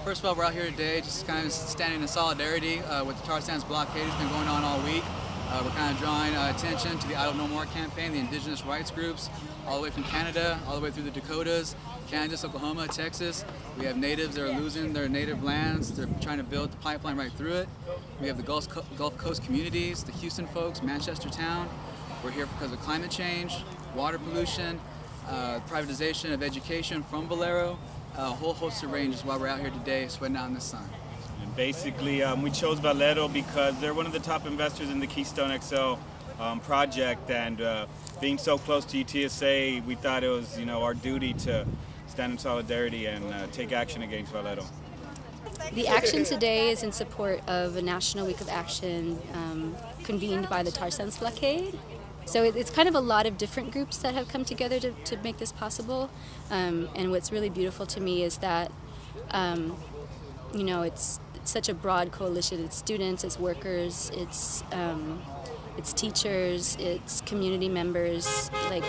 First of all, we're out here today just kind of standing in solidarity with the Sands Blockade that's been going on all week. We're kind of drawing attention to the Idle No More campaign, the indigenous rights groups, all the way from Canada, all the way through the Dakotas, Kansas, Oklahoma, Texas. We have natives that are losing their native lands. They're trying to build the pipeline right through it. We have the Gulf Coast communities, the Houston folks, Manchester town. We're here because of climate change, water pollution, privatization of education from Valero, a whole host of ranges while we're out here today sweating out in the sun. And basically, we chose Valero because they're one of the top investors in the Keystone XL project, and being so close to UTSA, we thought it was, our duty to stand in solidarity and take action against Valero. The action today is in support of a National Week of Action convened by the Sands Blockade. So it's kind of a lot of different groups that have come together to make this possible. And what's really beautiful to me is that, it's such a broad coalition. It's students, it's workers, it's teachers, it's community members. Like,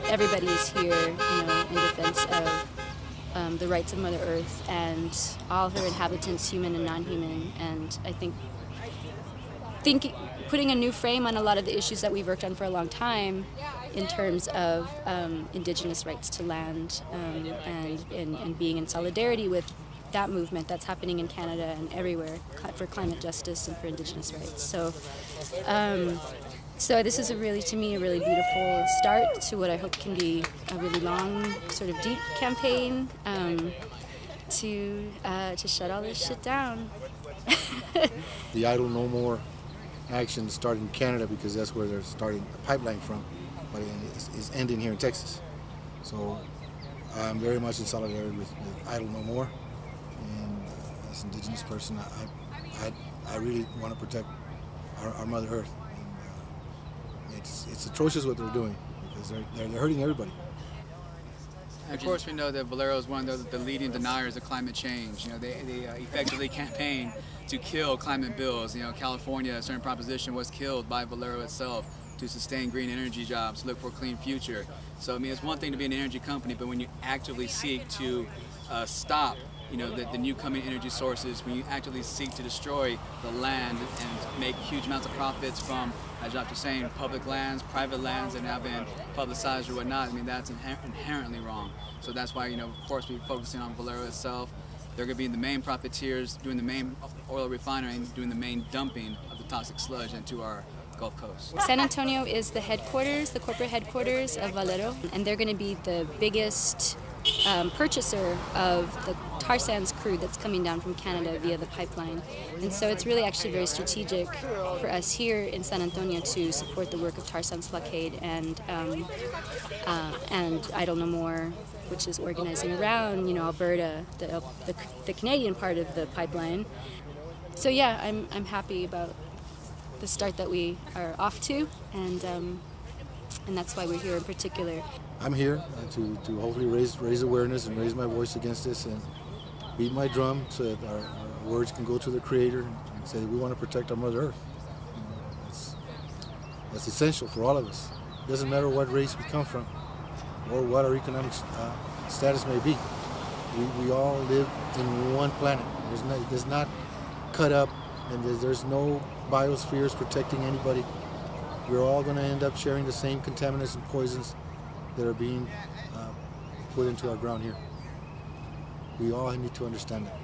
everybody is here, in defense of the rights of Mother Earth and all her inhabitants, human and non-human. And I think putting a new frame on a lot of the issues that we've worked on for a long time in terms of indigenous rights to land and being in solidarity with that movement that's happening in Canada and everywhere for climate justice and for indigenous rights. So this is to me, a really beautiful start to what I hope can be a really long, sort of deep campaign to shut all this shit down. The Idle No More action started in Canada because that's where they're starting the pipeline from, but it's ending here in Texas. So I'm very much in solidarity with Idle No More, and as an indigenous person, I really want to protect our Mother Earth. And it's atrocious what they're doing because they're hurting everybody. And of course, we know that Valero is one of the leading deniers of climate change. They effectively campaign to kill climate bills. California, a certain proposition was killed by Valero itself to sustain green energy jobs, look for a clean future. So, it's one thing to be an energy company, but when you actively seek to stop the new coming energy sources, when you actively seek to destroy the land and make huge amounts of profits from, as Dr. saying, public lands, private lands that have been publicized or whatnot, that's inherently wrong. So that's why, of course, we're focusing on Valero itself. They're going to be the main profiteers, doing the main oil refinery, and doing the main dumping of the toxic sludge into our Gulf Coast. San Antonio is the headquarters, the corporate headquarters of Valero, and they're going to be the biggest purchaser of the tar sands crude that's coming down from Canada via the pipeline. And so it's really actually very strategic for us here in San Antonio to support the work of Sands Blockade and Idle No More, which is organizing around, Alberta, the Canadian part of the pipeline. So yeah, I'm happy about the start that we are off to, and that's why we're here in particular. I'm here to hopefully raise awareness and raise my voice against this and beat my drum so that our words can go to the Creator and say that we want to protect our Mother Earth. That's essential for all of us. It doesn't matter what race we come from or what our economic status may be. We all live in one planet. There's not cut up, and there's no biospheres protecting anybody. We're all going to end up sharing the same contaminants and poisons that are being put into our ground here. We all need to understand that.